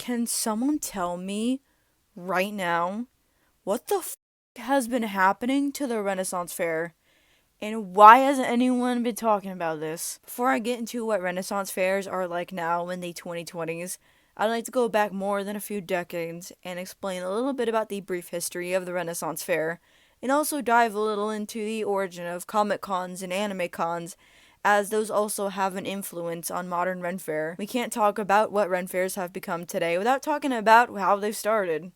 Can someone tell me right now what the has been happening to the Renaissance Fair? And why hasn't anyone been talking about this? Before I get into what Renaissance fairs are like now in the 2020s, I'd like to go back more than a few decades and explain a little bit about the brief history of the Renaissance Fair, and also dive a little into the origin of comic cons and anime cons, as those also have an influence on modern Ren Fair. We can't talk about what Ren Fairs have become today without talking about how they've started.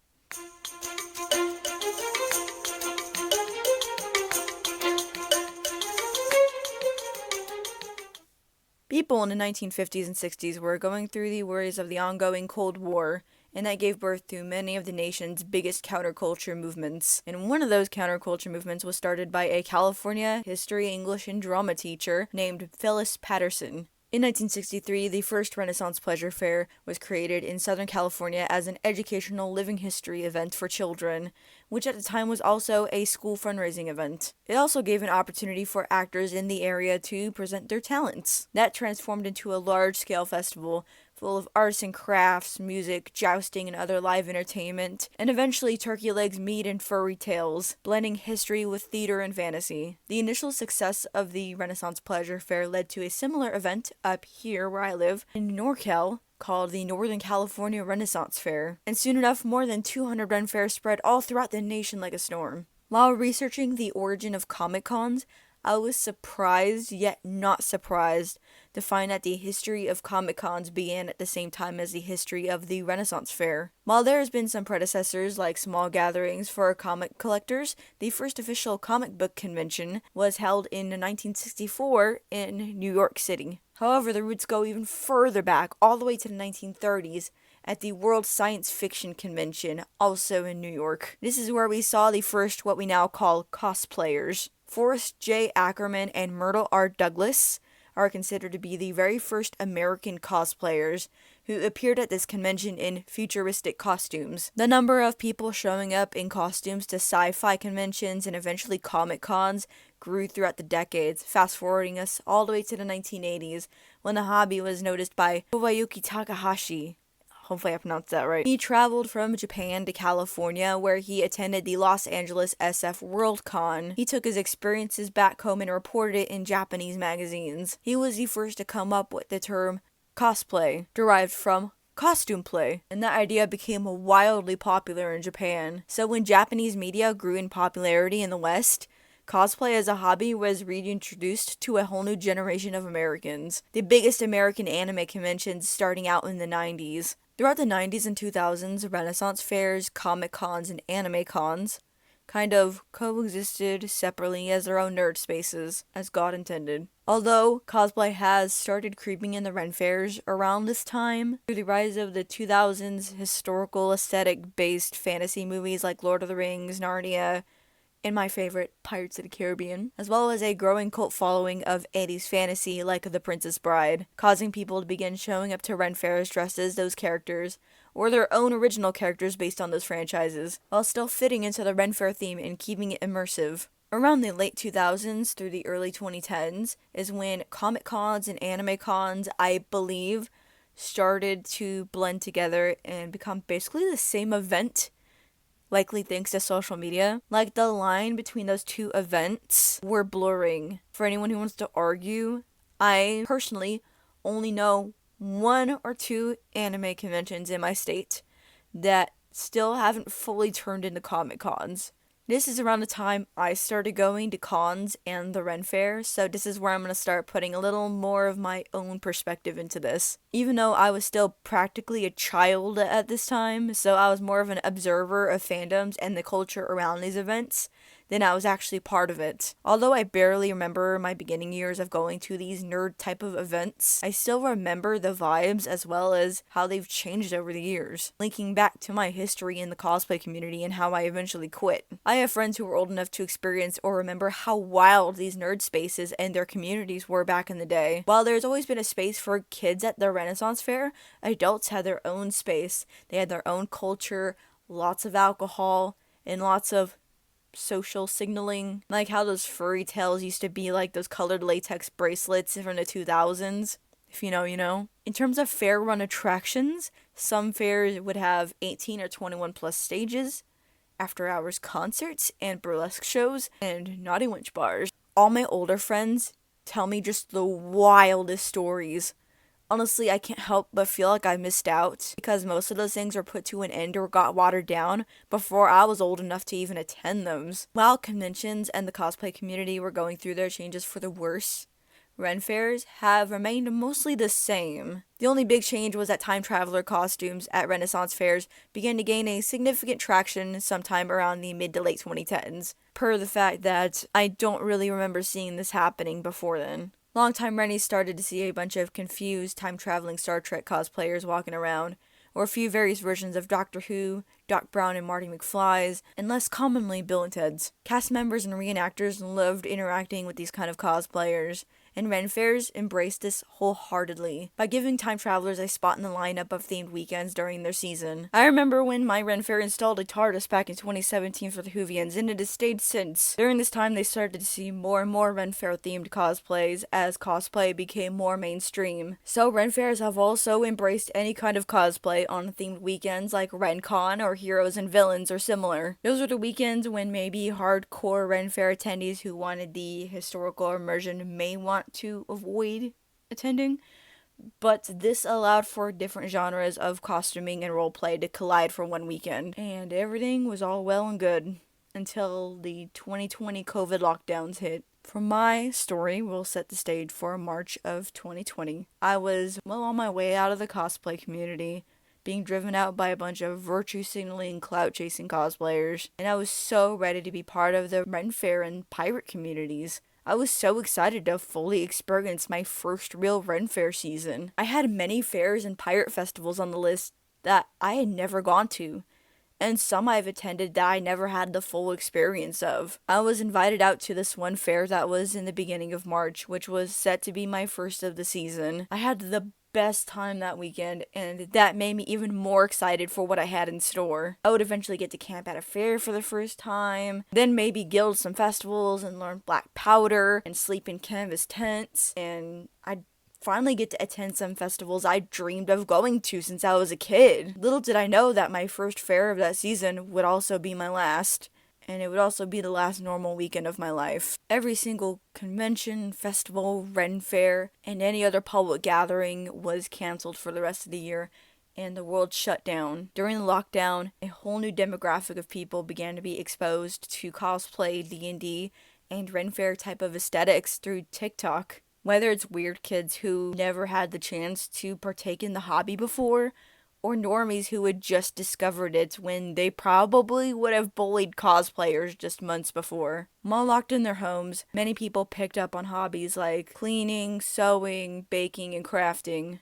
People in the 1950s and 60s were going through the worries of the ongoing Cold War, and that gave birth to many of the nation's biggest counterculture movements. And one of those counterculture movements was started by a California history, English, and drama teacher named Phyllis Patterson. In 1963, the first Renaissance Pleasure Fair was created in Southern California as an educational living history event for children, which at the time was also a school fundraising event. It also gave an opportunity for actors in the area to present their talents. That transformed into a large-scale festival full of arts and crafts, music, jousting, and other live entertainment, and eventually turkey legs, meat, and furry tales, blending history with theater and fantasy. The initial success of the Renaissance Pleasure Fair led to a similar event up here where I live, in NorCal, called the Northern California Renaissance Fair, and soon enough more than 200 Ren Fairs spread all throughout the nation like a storm. While researching the origin of Comic Cons, I was surprised, yet not surprised, to find that the history of Comic Cons began at the same time as the history of the Renaissance Fair. While there has been some predecessors like small gatherings for comic collectors, the first official comic book convention was held in 1964 in New York City. However, the roots go even further back, all the way to the 1930s, at the World Science Fiction Convention, also in New York. This is where we saw the first what we now call cosplayers. Forrest J. Ackerman and Myrtle R. Douglas are considered to be the very first American cosplayers who appeared at this convention in futuristic costumes. The number of people showing up in costumes to sci-fi conventions and eventually comic cons grew throughout the decades, fast-forwarding us all the way to the 1980s, when the hobby was noticed by Kobayuki Takahashi. Hopefully I pronounced that right. He traveled from Japan to California, where he attended the Los Angeles SF Worldcon. He took his experiences back home and reported it in Japanese magazines. He was the first to come up with the term cosplay, derived from costume play, and that idea became wildly popular in Japan. So when Japanese media grew in popularity in the West, cosplay as a hobby was reintroduced to a whole new generation of Americans. The biggest American anime conventions starting out in the 90s. Throughout the 90s and 2000s, Renaissance fairs, comic cons, and anime cons kind of coexisted separately as their own nerd spaces, as God intended. Although cosplay has started creeping in the Ren Fairs around this time, through the rise of the 2000s historical aesthetic-based fantasy movies like Lord of the Rings, Narnia, and my favorite, Pirates of the Caribbean, as well as a growing cult following of 80s fantasy like The Princess Bride, causing people to begin showing up to Ren Fairs dressed as those characters, or their own original characters based on those franchises, while still fitting into the Ren Fair theme and keeping it immersive. Around the late 2000s through the early 2010s is when comic cons and anime cons, I believe, started to blend together and become basically the same event, likely thanks to social media. Like, the line between those two events were blurring. For anyone who wants to argue, I personally only know one or two anime conventions in my state that still haven't fully turned into comic cons. This is around the time I started going to cons and the Ren Fair, so this is where I'm going to start putting a little more of my own perspective into this. Even though I was still practically a child at this time, so I was more of an observer of fandoms and the culture around these events than I was actually part of it. Although I barely remember my beginning years of going to these nerd type of events, I still remember the vibes as well as how they've changed over the years, linking back to my history in the cosplay community and how I eventually quit. I have friends who were old enough to experience or remember how wild these nerd spaces and their communities were back in the day. While there's always been a space for kids at the Renaissance Fair, adults had their own space. They had their own culture, lots of alcohol, and lots of social signaling, like how those furry tails used to be like those colored latex bracelets from the 2000s. If you know, you know. In terms of fair run attractions, some fairs would have 18 or 21 plus stages, after hours concerts and burlesque shows, and naughty winch bars. All my older friends tell me just the wildest stories. Honestly, I can't help but feel like I missed out because most of those things were put to an end or got watered down before I was old enough to even attend those. While conventions and the cosplay community were going through their changes for the worse, Ren Fairs have remained mostly the same. The only big change was that time traveler costumes at Renaissance fairs began to gain a significant traction sometime around the mid to late 2010s, per the fact that I don't really remember seeing this happening before then. Longtime Rennies started to see a bunch of confused time-traveling Star Trek cosplayers walking around, or a few various versions of Doctor Who, Doc Brown and Marty McFly's, and less commonly Bill and Ted's. Cast members and reenactors loved interacting with these kind of cosplayers, and Ren Fairs embraced this wholeheartedly by giving time travelers a spot in the lineup of themed weekends during their season. I remember when my Ren Fair installed a TARDIS back in 2017 for the Whovians, and it has stayed since. During this time, they started to see more and more Ren Fair themed cosplays as cosplay became more mainstream. So Ren Fairs have also embraced any kind of cosplay on themed weekends like RenCon or Heroes and Villains or similar. Those were the weekends when maybe hardcore Ren Fair attendees who wanted the historical immersion may want to avoid attending, but this allowed for different genres of costuming and roleplay to collide for one weekend, and everything was all well and good until the 2020 COVID lockdowns hit. For my story, we'll set the stage for March of 2020. I was well on my way out of the cosplay community, being driven out by a bunch of virtue signaling, clout chasing cosplayers, and I was so ready to be part of the Ren Fair and pirate communities. I was so excited to fully experience my first real Ren Fair season. I had many fairs and pirate festivals on the list that I had never gone to, and some I've attended that I never had the full experience of. I was invited out to this one fair that was in the beginning of March, which was set to be my first of the season. I had the best time that weekend, and that made me even more excited for what I had in store. I would eventually get to camp at a fair for the first time, then maybe guild some festivals and learn black powder and sleep in canvas tents, and I'd finally get to attend some festivals I dreamed of going to since I was a kid. Little did I know that my first fair of that season would also be my last, and it would also be the last normal weekend of my life. Every single convention, festival, Ren Fair, and any other public gathering was canceled for the rest of the year, and the world shut down. During the lockdown, a whole new demographic of people began to be exposed to cosplay, D&D, and Ren Fair type of aesthetics through TikTok. Whether it's weird kids who never had the chance to partake in the hobby before, or normies who had just discovered it when they probably would have bullied cosplayers just months before. While locked in their homes, many people picked up on hobbies like cleaning, sewing, baking, and crafting.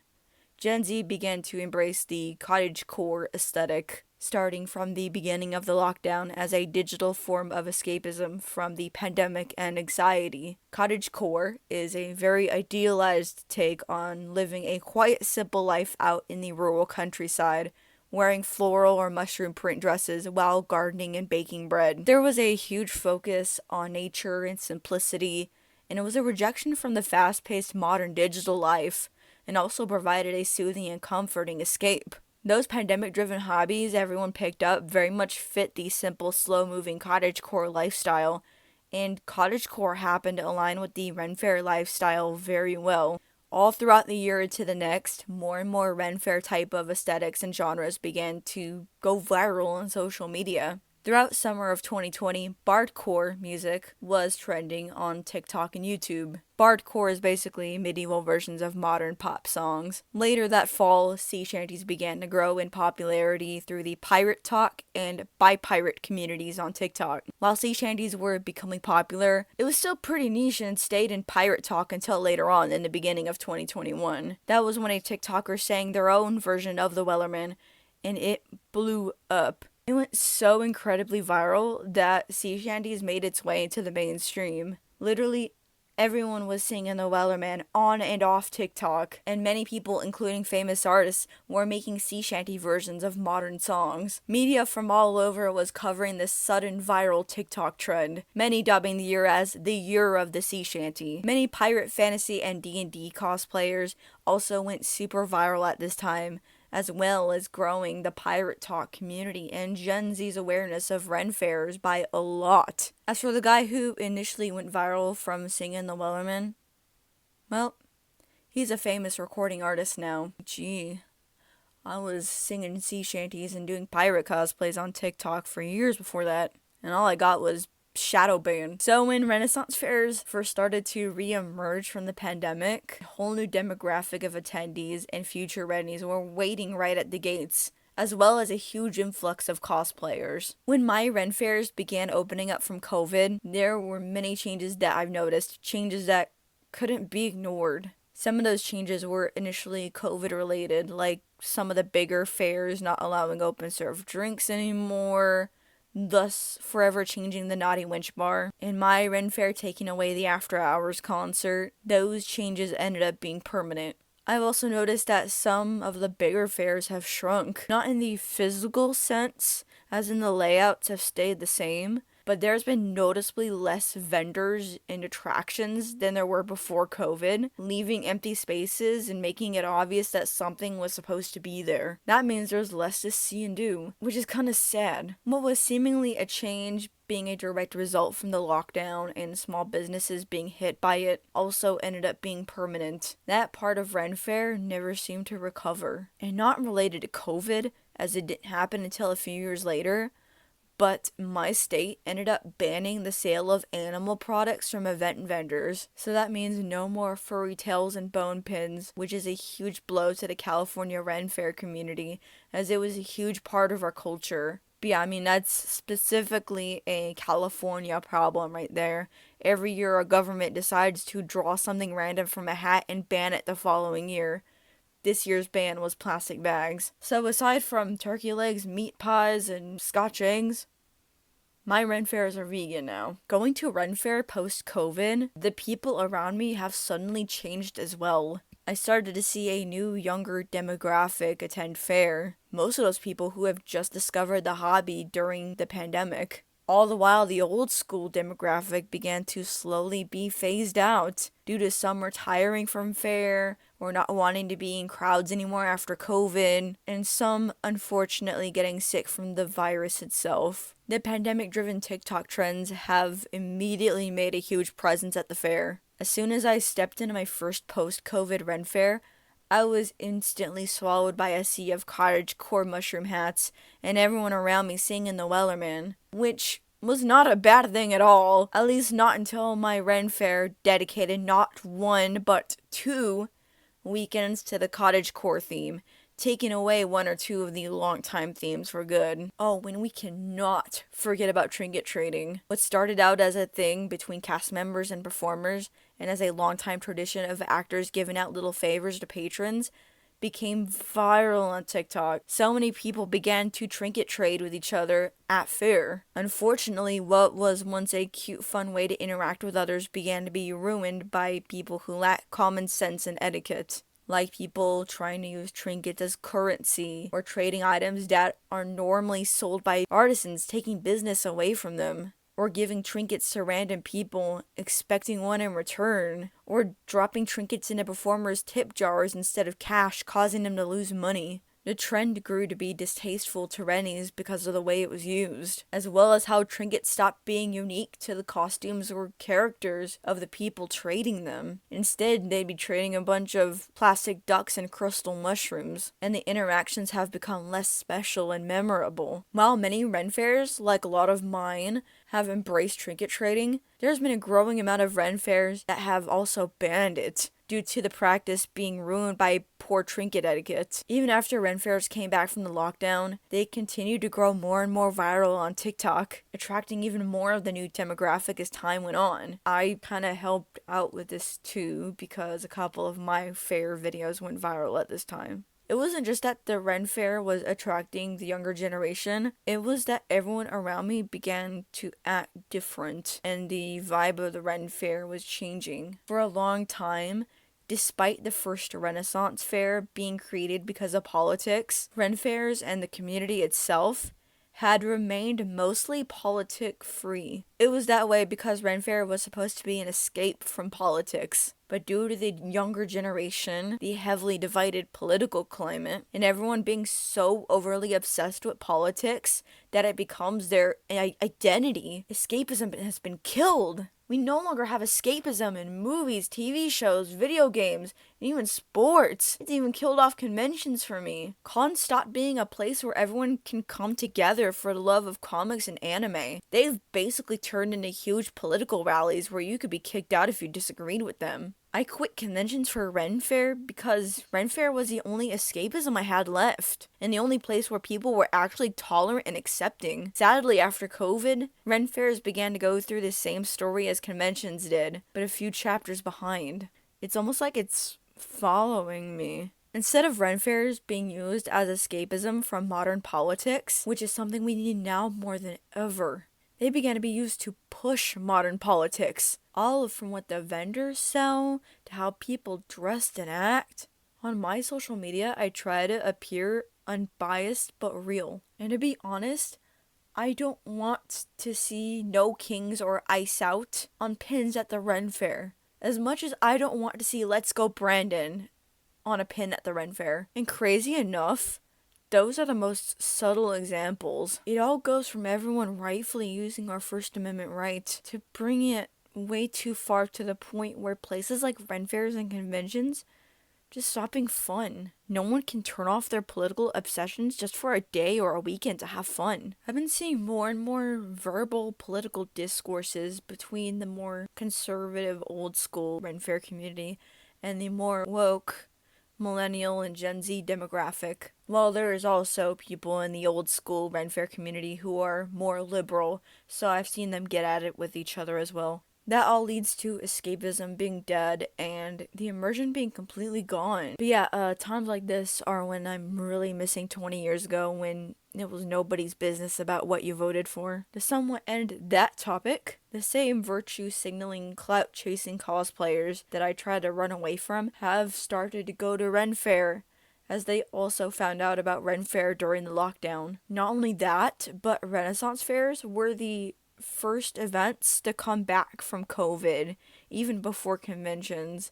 Gen Z began to embrace the cottagecore aesthetic, starting from the beginning of the lockdown as a digital form of escapism from the pandemic and anxiety. Cottagecore is a very idealized take on living a quiet, simple life out in the rural countryside, wearing floral or mushroom print dresses while gardening and baking bread. There was a huge focus on nature and simplicity, and it was a rejection from the fast-paced modern digital life, and also provided a soothing and comforting escape. Those pandemic-driven hobbies everyone picked up very much fit the simple, slow-moving cottagecore lifestyle, and cottagecore happened to align with the Ren Fair lifestyle very well. All throughout the year to the next, more and more Ren Fair type of aesthetics and genres began to go viral on social media. Throughout summer of 2020, bardcore music was trending on TikTok and YouTube. Bardcore is basically medieval versions of modern pop songs. Later that fall, sea shanties began to grow in popularity through the pirate talk and bi-pirate communities on TikTok. While sea shanties were becoming popular, it was still pretty niche and stayed in pirate talk until later on in the beginning of 2021. That was when a TikToker sang their own version of the Wellerman, and it blew up. It went so incredibly viral that sea shanties made its way into the mainstream. Literally Everyone was singing the Wellerman on and off TikTok, and many people, including famous artists, were making sea shanty versions of modern songs. Media from all over was covering this sudden viral TikTok trend, many dubbing the year as the year of the sea shanty. Many pirate fantasy and D&D cosplayers also went super viral at this time, as well as growing the pirate talk community and Gen Z's awareness of Ren Fairs by a lot. As for the guy who initially went viral from singing the Wellerman, well, he's a famous recording artist now. Gee, I was singing sea shanties and doing pirate cosplays on TikTok for years before that, and all I got was shadow ban. So when Renaissance fairs first started to re-emerge from the pandemic, a whole new demographic of attendees and future Rennies were waiting right at the gates, as well as a huge influx of cosplayers. When my Ren fairs began opening up from COVID, there were many changes that I've noticed, changes that couldn't be ignored. Some of those changes were initially COVID related, like some of the bigger fairs not allowing open serve drinks anymore, thus forever changing the Naughty Winch bar. In my Ren Fair taking away the after hours concert, those changes ended up being permanent. I've also noticed that some of the bigger fairs have shrunk, not in the physical sense, as in the layouts have stayed the same, but there's been noticeably less vendors and attractions than there were before COVID, leaving empty spaces and making it obvious that something was supposed to be there. That means there's less to see and do, which is kind of sad. What was seemingly a change being a direct result from the lockdown and small businesses being hit by it also ended up being permanent. That part of Ren Fair never seemed to recover. And not related to COVID, as it didn't happen until a few years later, but my state ended up banning the sale of animal products from event vendors. So that means no more furry tails and bone pins, which is a huge blow to the California Ren Fair community, as it was a huge part of our culture. But yeah, I mean, that's specifically a California problem right there. Every year a government decides to draw something random from a hat and ban it the following year. This year's ban was plastic bags. So aside from turkey legs, meat pies, and Scotch eggs, my Ren Fairs are vegan now. Going to a Ren Fair post-COVID, the people around me have suddenly changed as well. I started to see a new, younger demographic attend fair. Most of those people who have just discovered the hobby during the pandemic. All the while, the old school demographic began to slowly be phased out due to some retiring from fair or not wanting to be in crowds anymore after COVID, and some unfortunately getting sick from the virus itself. The pandemic-driven TikTok trends have immediately made a huge presence at the fair. As soon as I stepped into my first post-COVID Ren Fair, I was instantly swallowed by a sea of cottagecore mushroom hats and everyone around me singing the Wellerman, which was not a bad thing at all, at least not until my Ren Fair dedicated not one but 2 weekends to the cottagecore theme, taking away 1 or 2 of the long-time themes for good. Oh, and we cannot forget about Trinket trading. What started out as a thing between cast members and performers, and as a long-time tradition of actors giving out little favors to patrons, became viral on TikTok. So many people began to trinket trade with each other at fair. Unfortunately, what was once a cute, fun way to interact with others began to be ruined by people who lack common sense and etiquette. Like people trying to use trinkets as currency, or trading items that are normally sold by artisans, taking business away from them. Or giving trinkets to random people, expecting one in return, or dropping trinkets into performers' tip jars instead of cash, causing them to lose money. The trend grew to be distasteful to Rennies because of the way it was used, as well as how trinkets stopped being unique to the costumes or characters of the people trading them. Instead, they'd be trading a bunch of plastic ducks and crystal mushrooms, and the interactions have become less special and memorable. While many Ren Fairs, like a lot of mine, have embraced trinket trading, there's been a growing amount of Ren Fairs that have also banned it, due to the practice being ruined by poor trinket etiquette. Even after Ren Fairs came back from the lockdown, they continued to grow more and more viral on TikTok, attracting even more of the new demographic as time went on. I kind of helped out with this too, because a couple of my fair videos went viral at this time. It wasn't just that the Ren Fair was attracting the younger generation, it was that everyone around me began to act different, and the vibe of the Ren Fair was changing. For a long time, despite the first Renaissance Fair being created because of politics, Ren Fairs and the community itself had remained mostly politic-free. It was that way because Ren Fair was supposed to be an escape from politics. But due to the younger generation, the heavily divided political climate, and everyone being so overly obsessed with politics that it becomes their identity, escapism has been killed. We no longer have escapism in movies, TV shows, video games, and even sports. It's even killed off conventions for me. Cons stopped being a place where everyone can come together for the love of comics and anime. They've basically turned into huge political rallies where you could be kicked out if you disagreed with them. I quit conventions for Ren Fair because Ren Fair was the only escapism I had left, and the only place where people were actually tolerant and accepting. Sadly, after COVID, Ren Fairs began to go through the same story as conventions did, but a few chapters behind. It's almost like it's following me. Instead of Ren Fairs being used as escapism from modern politics, which is something we need now more than ever, they began to be used to push modern politics. All from what the vendors sell to how people dress and act. On my social media, I try to appear unbiased but real. And to be honest, I don't want to see no kings or ice out on pins at the Ren Fair. As much as I don't want to see Let's Go Brandon on a pin at the Ren Fair. And crazy enough, those are the most subtle examples. It all goes from everyone rightfully using our First Amendment right to bring it way too far to the point where places like Ren Fairs and conventions just stop being fun. No one can turn off their political obsessions just for a day or a weekend to have fun. I've been seeing more and more verbal political discourses between the more conservative old school Ren Fair community and the more woke millennial and Gen Z demographic, while there is also people in the old school Ren Fair community who are more liberal, so I've seen them get at it with each other as well. That all leads to escapism being dead and the immersion being completely gone. But yeah, times like this are when I'm really missing 20 years ago when it was nobody's business about what you voted for. To somewhat end that topic, the same virtue-signaling, clout-chasing cosplayers that I tried to run away from have started to go to Ren Fair, as they also found out about Ren Fair during the lockdown. Not only that, but Renaissance Fairs were the first events to come back from COVID, even before conventions,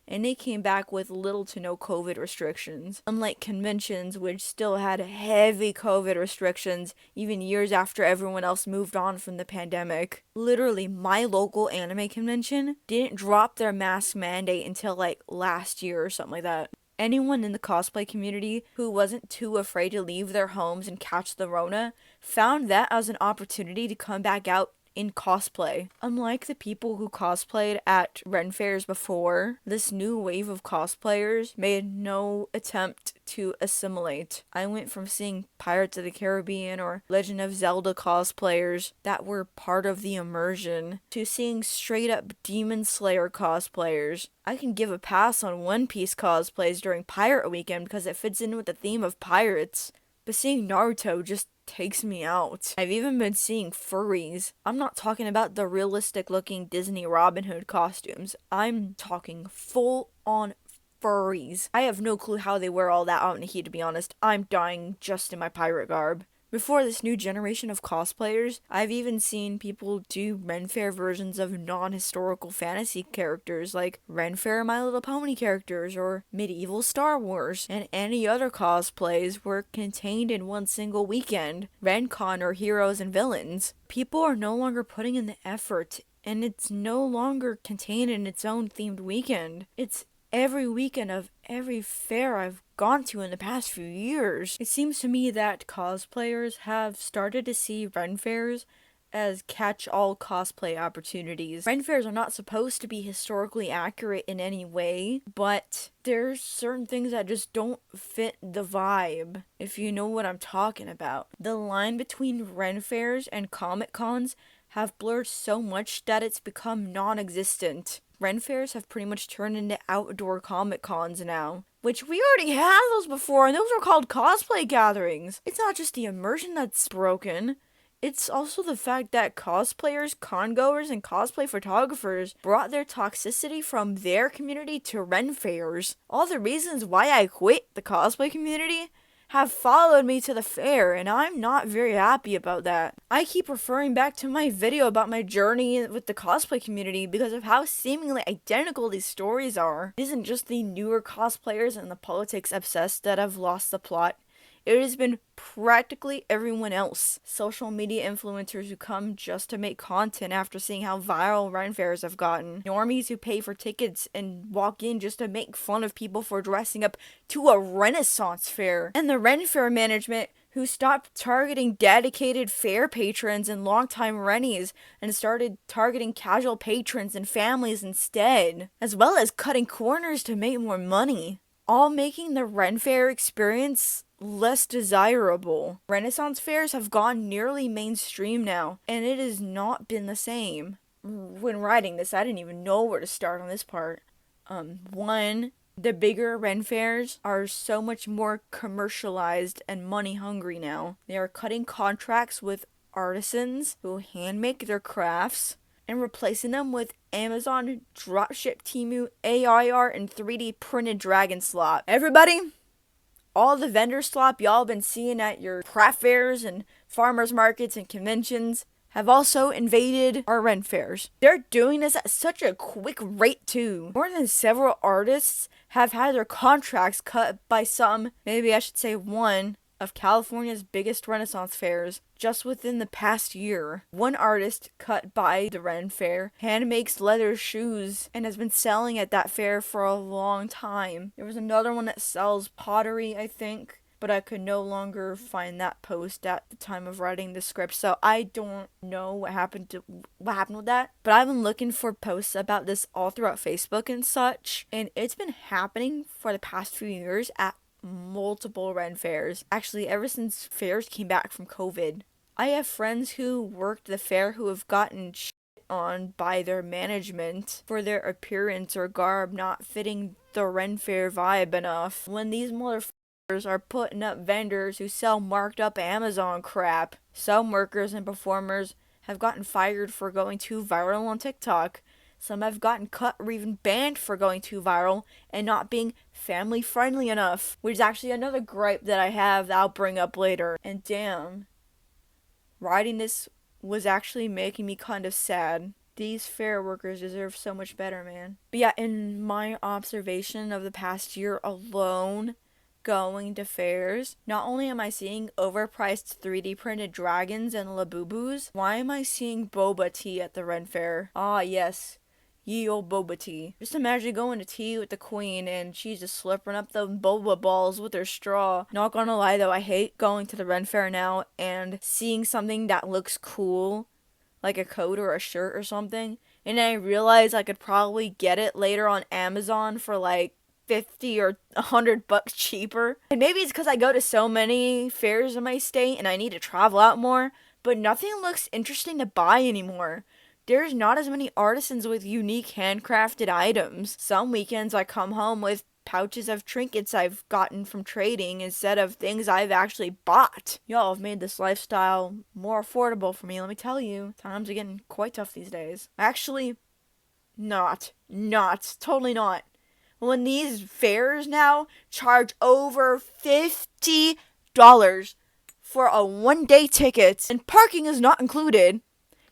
and they came back with little to no COVID restrictions, unlike conventions which still had heavy COVID restrictions even years after everyone else moved on from the pandemic. Literally, my local anime convention didn't drop their mask mandate until like last year or something like that. Anyone in the cosplay community who wasn't too afraid to leave their homes and catch the Rona found that as an opportunity to come back out in cosplay. Unlike the people who cosplayed at Ren Fairs before, this new wave of cosplayers made no attempt to assimilate. I went from seeing Pirates of the Caribbean or Legend of Zelda cosplayers that were part of the immersion to seeing straight up Demon Slayer cosplayers. I can give a pass on One Piece cosplays during Pirate Weekend because it fits in with the theme of pirates. But seeing Naruto just takes me out. I've even been seeing furries. I'm not talking about the realistic looking Disney Robin Hood costumes. I'm talking full on furries. I have no clue how they wear all that out in the heat, to be honest. I'm dying just in my pirate garb. Before this new generation of cosplayers, I've even seen people do Ren Fair versions of non-historical fantasy characters like Ren Fair My Little Pony characters or medieval Star Wars, and any other cosplays were contained in one single weekend. RenCon or heroes and villains. People are no longer putting in the effort, and it's no longer contained in its own themed weekend. It's every weekend of every fair I've gone to in the past few years. It seems to me that cosplayers have started to see Ren Fairs as catch-all cosplay opportunities. Ren Fairs are not supposed to be historically accurate in any way, but there's certain things that just don't fit the vibe, if you know what I'm talking about. The line between Ren Fairs and Comic Cons have blurred so much that it's become non-existent. Ren Fairs have pretty much turned into outdoor Comic Cons now. which we already had those before, and those are called cosplay gatherings. It's not just the immersion that's broken. It's also the fact that cosplayers, congoers, and cosplay photographers brought their toxicity from their community to Ren Fairs. All the reasons why I quit the cosplay community have followed me to the fair, and I'm not very happy about that. I keep referring back to my video about my journey with the cosplay community because of how seemingly identical these stories are. It isn't just the newer cosplayers and the politics obsessed that have lost the plot. It has been practically everyone else. Social media influencers who come just to make content after seeing how viral Ren Fairs have gotten. Normies who pay for tickets and walk in just to make fun of people for dressing up to a Renaissance fair. And the Ren Fair management who stopped targeting dedicated fair patrons and longtime Rennies and started targeting casual patrons and families instead, as well as cutting corners to make more money. All making the Ren Fair experience less desirable. Renaissance fairs have gone nearly mainstream now, and it has not been the same. When writing this, I didn't even know where to start on this part. One, the bigger Ren Fairs are so much more commercialized and money hungry now. They are cutting contracts with artisans who handmake their crafts and replacing them with Amazon, dropship, Temu, AI art, and 3D printed dragon slop. Everybody, all the vendor slop y'all been seeing at your craft fairs and farmers markets and conventions have also invaded our Ren Fairs. They're doing this at such a quick rate too. More than several artists have had their contracts cut by some, maybe I should say one, of California's biggest Renaissance fairs just within the past year. One artist cut by the Ren Fair hand makes leather shoes and has been selling at that fair for a long time. There was another one that sells pottery, I think, but I could no longer find that post at the time of writing the script, so I don't know what happened with that. But I've been looking for posts about this all throughout Facebook and such, and it's been happening for the past few years at multiple Ren Fairs. Actually, ever since fairs came back from COVID. I have friends who worked the fair who have gotten shit on by their management for their appearance or garb not fitting the Ren Fair vibe enough. When these motherfuckers are putting up vendors who sell marked up Amazon crap, some workers and performers have gotten fired for going too viral on TikTok. Some have gotten cut or even banned for going too viral and not being family friendly enough, which is actually another gripe that I have that I'll bring up later. And damn, writing this was actually making me kind of sad. These fair workers deserve so much better, man. But yeah, in my observation of the past year alone, going to fairs, not only am I seeing overpriced 3D printed dragons and labubus, why am I seeing boba tea at the Ren Fair? Ah, yes. Ye old boba tea. Just imagine going to tea with the queen and she's just slurping up the boba balls with her straw. Not gonna lie though, I hate going to the Ren Fair now and seeing something that looks cool, like a coat or a shirt or something, and I realize I could probably get it later on Amazon for like 50 or $100 cheaper. And maybe it's because I go to so many fairs in my state and I need to travel out more, but nothing looks interesting to buy anymore. There's not as many artisans with unique handcrafted items. Some weekends I come home with pouches of trinkets I've gotten from trading instead of things I've actually bought. Y'all have made this lifestyle more affordable for me, let me tell you. Times are getting quite tough these days. Actually, totally not. When these fairs now charge over $50 for a one-day ticket, and parking is not included,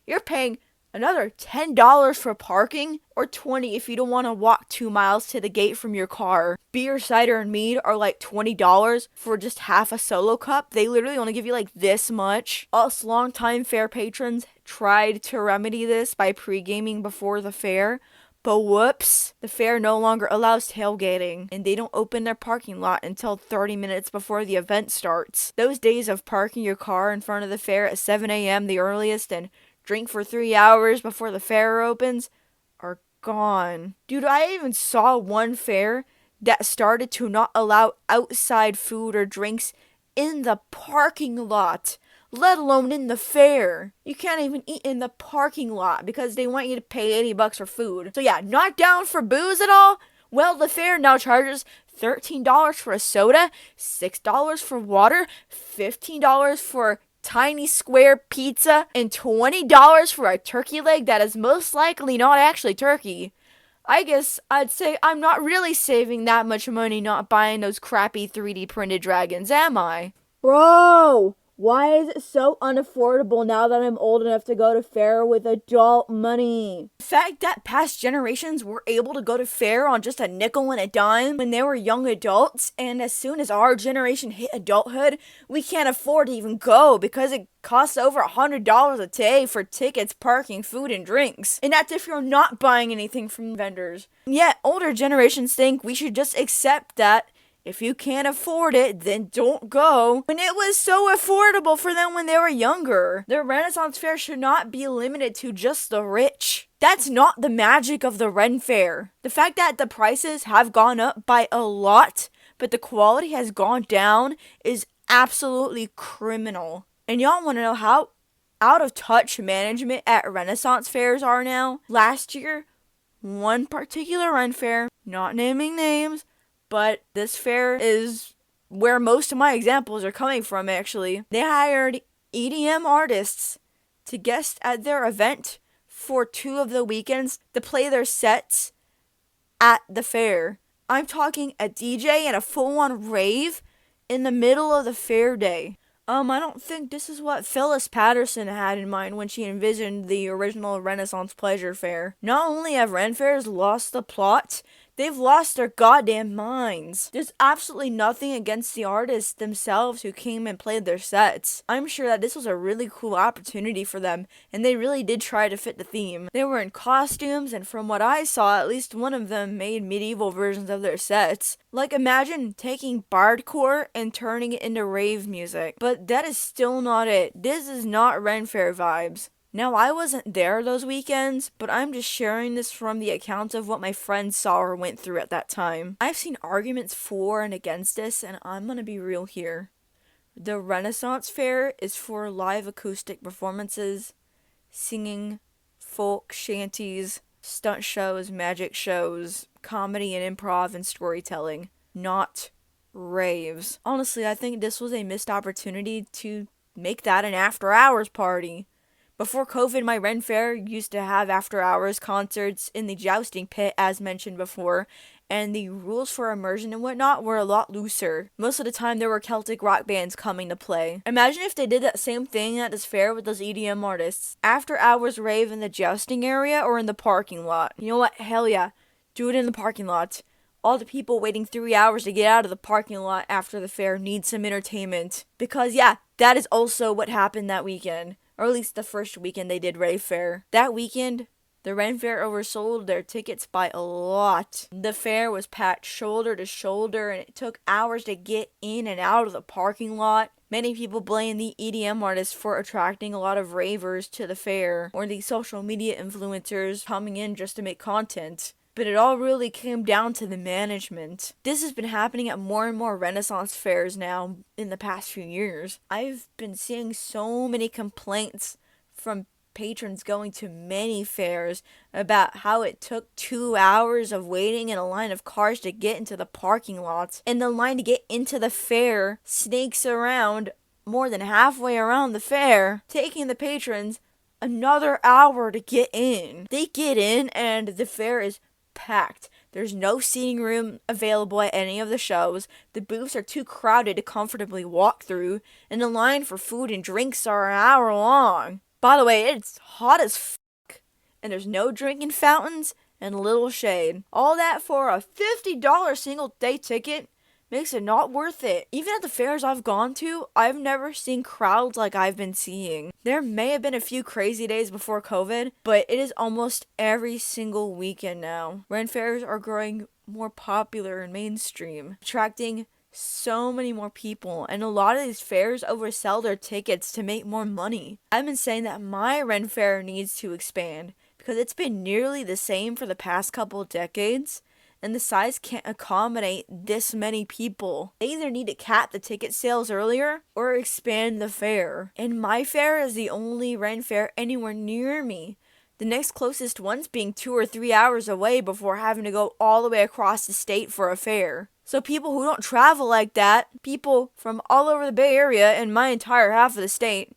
you're paying another $10 for parking, or $20 if you don't want to walk 2 miles to the gate from your car. Beer, cider, and mead are like $20 for just half a solo cup. They literally only give you like this much. Us longtime fair patrons tried to remedy this by pre-gaming before the fair, but whoops, the fair no longer allows tailgating, and they don't open their parking lot until 30 minutes before the event starts. Those days of parking your car in front of the fair at 7 a.m. the earliest and drink for 3 hours before the fair opens are gone. Dude, I even saw one fair that started to not allow outside food or drinks in the parking lot, let alone in the fair. You can't even eat in the parking lot because they want you to pay $80 for food. So yeah, not down for booze at all? Well, the fair now charges $13 for a soda, $6 for water, $15 for tiny square pizza, and $20 for a turkey leg that is most likely not actually turkey. I guess I'd say I'm not really saving that much money not buying those crappy 3D printed dragons, am I? Bro, why is it so unaffordable now that I'm old enough to go to fair with adult money? The fact that past generations were able to go to fair on just a nickel and a dime when they were young adults, and as soon as our generation hit adulthood, we can't afford to even go because it costs over $100 a day for tickets, parking, food, and drinks. And that's if you're not buying anything from vendors. And yet, older generations think we should just accept that if you can't afford it, then don't go. When it was so affordable for them when they were younger. The Renaissance Fair should not be limited to just the rich. That's not the magic of the Ren Fair. The fact that the prices have gone up by a lot, but the quality has gone down is absolutely criminal. And y'all want to know how out of touch management at Renaissance Fairs are now? Last year, one particular Ren Fair, not naming names, but this fair is where most of my examples are coming from, actually. They hired EDM artists to guest at their event for 2 of the weekends to play their sets at the fair. I'm talking a DJ and a full-on rave in the middle of the fair day. I don't think this is what Phyllis Patterson had in mind when she envisioned the original Renaissance Pleasure Fair. Not only have Ren Fairs lost the plot, they've lost their goddamn minds. There's absolutely nothing against the artists themselves who came and played their sets. I'm sure that this was a really cool opportunity for them, and they really did try to fit the theme. They were in costumes, and from what I saw, at least one of them made medieval versions of their sets. Like, imagine taking bardcore and turning it into rave music. But that is still not it. This is not Ren Fair vibes. Now, I wasn't there those weekends, but I'm just sharing this from the accounts of what my friends saw or went through at that time. I've seen arguments for and against this, and I'm gonna be real here. The Renaissance Fair is for live acoustic performances, singing, folk shanties, stunt shows, magic shows, comedy and improv and storytelling, not raves. Honestly, I think this was a missed opportunity to make that an after-hours party. Before COVID, my Ren Fair used to have after-hours concerts in the jousting pit, as mentioned before, and the rules for immersion and whatnot were a lot looser. Most of the time, there were Celtic rock bands coming to play. Imagine if they did that same thing at this fair with those EDM artists. After-hours rave in the jousting area or in the parking lot. You know what? Hell yeah. Do it in the parking lot. All the people waiting 3 hours to get out of the parking lot after the fair need some entertainment. Because yeah, that is also what happened that weekend. Or at least the first weekend they did Rave Fair. That weekend, the Ren Fair oversold their tickets by a lot. The fair was packed shoulder to shoulder, and it took hours to get in and out of the parking lot. Many people blame the EDM artists for attracting a lot of ravers to the fair, or the social media influencers coming in just to make content. But it all really came down to the management. This has been happening at more and more Renaissance fairs now in the past few years. I've been seeing so many complaints from patrons going to many fairs about how it took 2 hours of waiting in a line of cars to get into the parking lots, and the line to get into the fair snakes around more than halfway around the fair, taking the patrons another hour to get in. They get in and the fair is packed. There's no seating room available at any of the shows. The booths are too crowded to comfortably walk through, and the line for food and drinks are an hour long. By the way, it's hot as fuck, and there's no drinking fountains and little shade. All that for a $50 single day ticket makes it not worth it. Even at the fairs I've gone to, I've never seen crowds like I've been seeing. There may have been a few crazy days before COVID, but it is almost every single weekend now. Ren Fairs are growing more popular and mainstream, attracting so many more people, and a lot of these fairs oversell their tickets to make more money. I've been saying that my Ren Fair needs to expand because it's been nearly the same for the past couple decades, and the size can't accommodate this many people. They either need to cap the ticket sales earlier or expand the fair. And my fair is the only Ren Fair anywhere near me the next closest ones being 2 or 3 hours away before having to go all the way across the state for a fair. So people who don't travel like that, people from all over the Bay Area and my entire half of the state,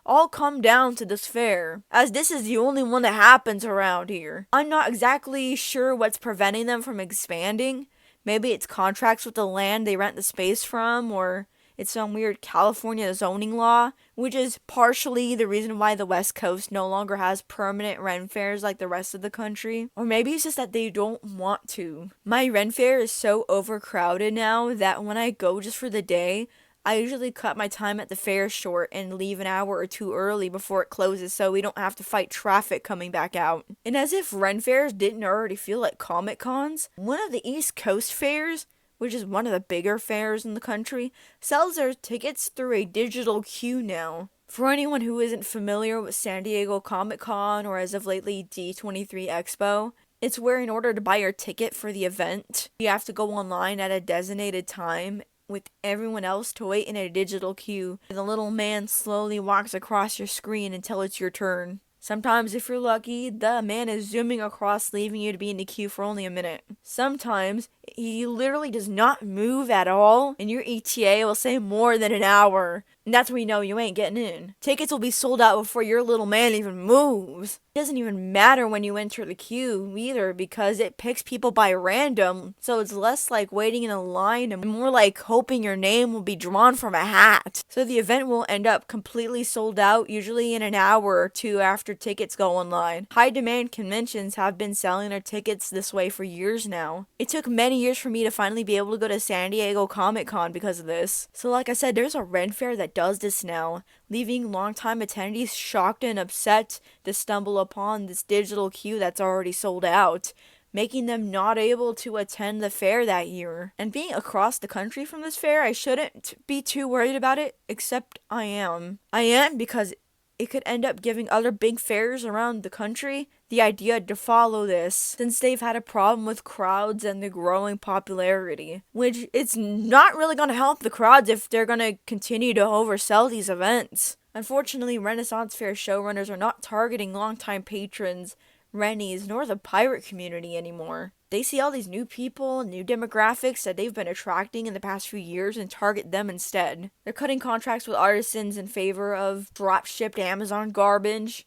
all come down to this fair, as this is the only one that happens around here. I'm not exactly sure what's preventing them from expanding. Maybe it's contracts with the land they rent the space from, or it's some weird California zoning law, which is partially the reason why the West Coast no longer has permanent Ren Fairs like the rest of the country. Or maybe it's just that they don't want to. My Ren Fair is so overcrowded now that when I go just for the day, I usually cut my time at the fair short and leave an hour or two early before it closes so we don't have to fight traffic coming back out. And as if Ren Fairs didn't already feel like Comic Cons, one of the East Coast fairs, which is one of the bigger fairs in the country, sells their tickets through a digital queue now. For anyone who isn't familiar with San Diego Comic Con or as of lately D23 Expo, it's where in order to buy your ticket for the event, you have to go online at a designated time with everyone else to wait in a digital queue, and the little man slowly walks across your screen until it's your turn. Sometimes, if you're lucky, the man is zooming across, leaving you to be in the queue for only a minute. Sometimes, he literally does not move at all, and your ETA will say more than an hour. And that's when you know you ain't getting in. Tickets will be sold out before your little man even moves. It doesn't even matter when you enter the queue either, because it picks people by random, so it's less like waiting in a line and more like hoping your name will be drawn from a hat. So the event will end up completely sold out, usually in an hour or two after tickets go online. High demand conventions have been selling their tickets this way for years now. It took many years for me to finally be able to go to San Diego Comic Con because of this. So like I said, there's a Ren Fair that does this now, leaving longtime attendees shocked and upset to stumble upon this digital queue that's already sold out, making them not able to attend the fair that year. And being across the country from this fair, I shouldn't be too worried about it, except I am. I am because it could end up giving other big fairs around the country the idea to follow this, since they've had a problem with crowds and the growing popularity. Which, it's not really going to help the crowds if they're going to continue to oversell these events. Unfortunately, Renaissance Fair showrunners are not targeting longtime patrons, Rennies, nor the pirate community anymore. They see all these new people, new demographics that they've been attracting in the past few years and target them instead. They're cutting contracts with artisans in favor of drop-shipped Amazon garbage.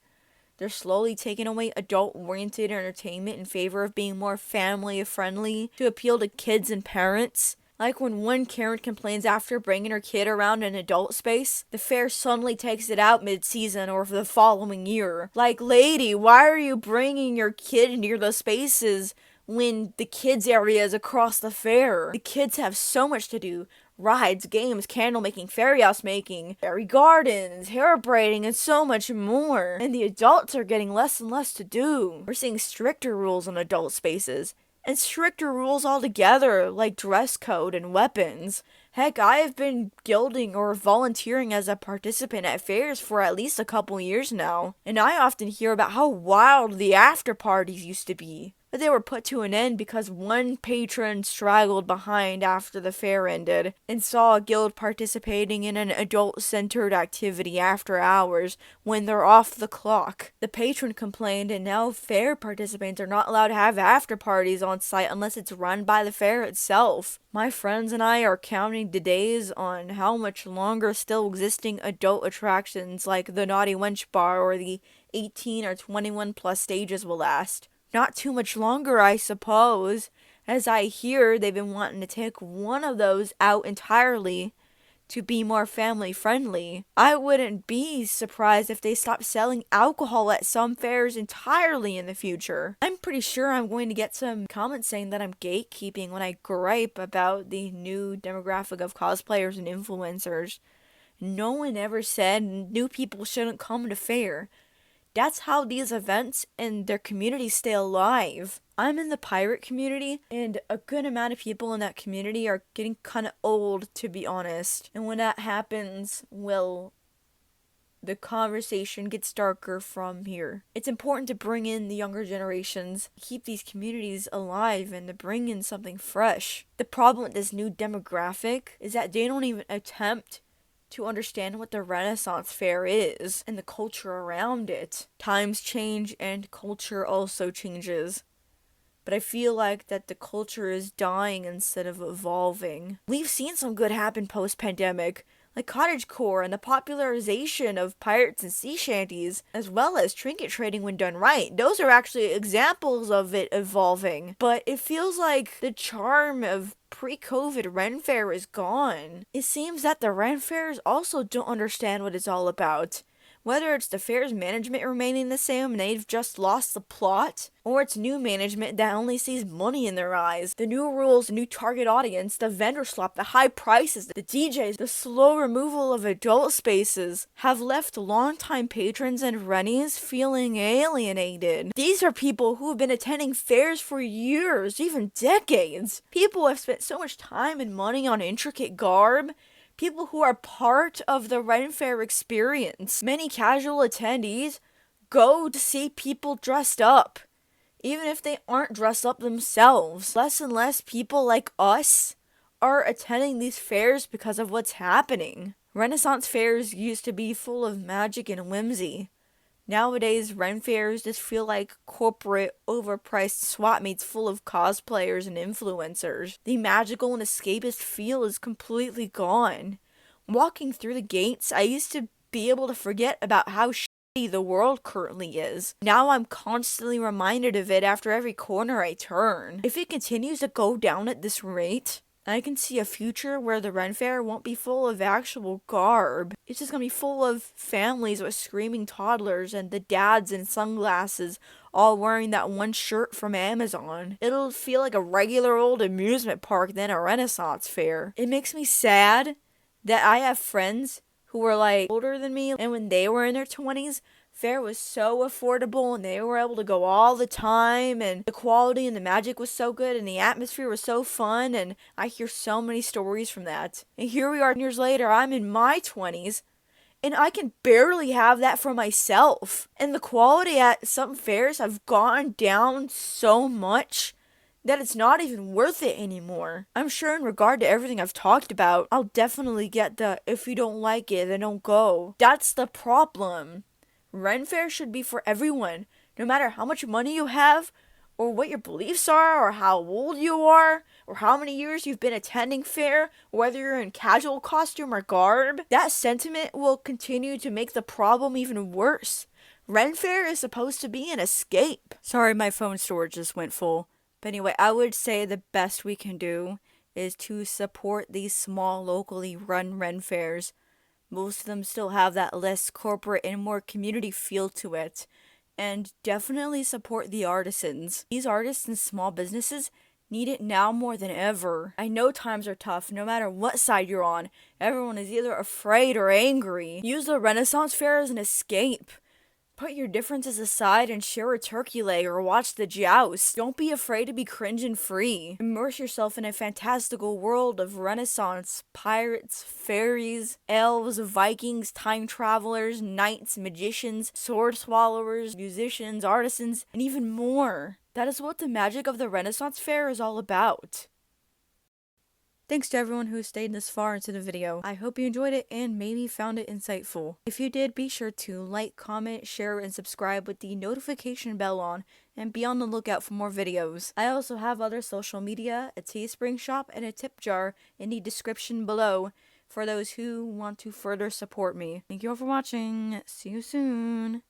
They're slowly taking away adult-oriented entertainment in favor of being more family-friendly to appeal to kids and parents. Like when one Karen complains after bringing her kid around an adult space, the fair suddenly takes it out mid-season or for the following year. Like, lady, why are you bringing your kid near the spaces when the kids area is across the fair? The kids have so much to do. Rides, games, candle making, fairy house making, fairy gardens, hair braiding, and so much more. And the adults are getting less and less to do. We're seeing stricter rules on adult spaces. And stricter rules altogether, like dress code and weapons. Heck, I have been guilding or volunteering as a participant at fairs for at least a couple years now. And I often hear about how wild the after parties used to be. But they were put to an end because one patron straggled behind after the fair ended and saw a guild participating in an adult-centered activity after hours when they're off the clock. The patron complained, and now fair participants are not allowed to have after parties on site unless it's run by the fair itself. My friends and I are counting the days on how much longer still existing adult attractions like the Naughty Wench Bar or the 18 or 21 plus stages will last. Not too much longer, I suppose, as I hear they've been wanting to take one of those out entirely to be more family friendly. I wouldn't be surprised if they stopped selling alcohol at some fairs entirely in the future. I'm pretty sure I'm going to get some comments saying that I'm gatekeeping when I gripe about the new demographic of cosplayers and influencers. No one ever said new people shouldn't come to fair. That's how these events and their communities stay alive. I'm in the pirate community, and a good amount of people in that community are getting kind of old, to be honest. And when that happens, well, the conversation gets darker from here. It's important to bring in the younger generations, keep these communities alive, and to bring in something fresh. The problem with this new demographic is that they don't even attempt to understand what the Renaissance Fair is and the culture around it. Times change and culture also changes. But I feel like that the culture is dying instead of evolving. We've seen some good happen post-pandemic, like cottagecore and the popularization of pirates and sea shanties, as well as trinket trading when done right. Those are actually examples of it evolving. But it feels like the charm of pre-COVID Ren Fair is gone. It seems that the Ren Fairs also don't understand what it's all about. Whether it's the fair's management remaining the same and they've just lost the plot, or it's new management that only sees money in their eyes. The new rules, the new target audience, the vendor slop, the high prices, the DJs, the slow removal of adult spaces have left longtime patrons and rennies feeling alienated. These are people who have been attending fairs for years, even decades. People who have spent so much time and money on intricate garb. People who are part of the Ren Fair experience. Many casual attendees go to see people dressed up, even if they aren't dressed up themselves. Less and less people like us are attending these fairs because of what's happening. Renaissance fairs used to be full of magic and whimsy. Nowadays, Ren Fairs just feel like corporate, overpriced swap meets full of cosplayers and influencers. The magical and escapist feel is completely gone. Walking through the gates, I used to be able to forget about how shitty the world currently is. Now I'm constantly reminded of it after every corner I turn. If it continues to go down at this rate, I can see a future where the Ren Fair won't be full of actual garb. It's just gonna be full of families with screaming toddlers and the dads in sunglasses all wearing that one shirt from Amazon. It'll feel like a regular old amusement park than a Renaissance fair. It makes me sad that I have friends who were like older than me, and when they were in their 20s, fair was so affordable and they were able to go all the time, and the quality and the magic was so good and the atmosphere was so fun, and I hear so many stories from that. And here we are years later, I'm in my 20s and I can barely have that for myself. And the quality at some fairs have gone down so much that it's not even worth it anymore. I'm sure in regard to everything I've talked about, I'll definitely get the if you don't like it, then don't go. That's the problem. Ren Fair should be for everyone, no matter how much money you have, or what your beliefs are, or how old you are, or how many years you've been attending fair, or whether you're in casual costume or garb. That sentiment will continue to make the problem even worse. Ren Fair is supposed to be an escape. Sorry, my phone storage just went full. But anyway, I would say the best we can do is to support these small, locally run Ren Fairs. Most of them still have that less corporate and more community feel to it. And definitely support the artisans. These artists and small businesses need it now more than ever. I know times are tough, no matter what side you're on. Everyone is either afraid or angry. Use the Renaissance Fair as an escape. Put your differences aside and share a turkey leg or watch the joust. Don't be afraid to be cringe and free. Immerse yourself in a fantastical world of Renaissance, pirates, fairies, elves, Vikings, time travelers, knights, magicians, sword swallowers, musicians, artisans, and even more. That is what the magic of the Renaissance Fair is all about. Thanks to everyone who stayed this far into the video. I hope you enjoyed it and maybe found it insightful. If you did, be sure to like, comment, share, and subscribe with the notification bell on, and be on the lookout for more videos. I also have other social media, a Teespring shop, and a tip jar in the description below for those who want to further support me. Thank you all for watching. See you soon.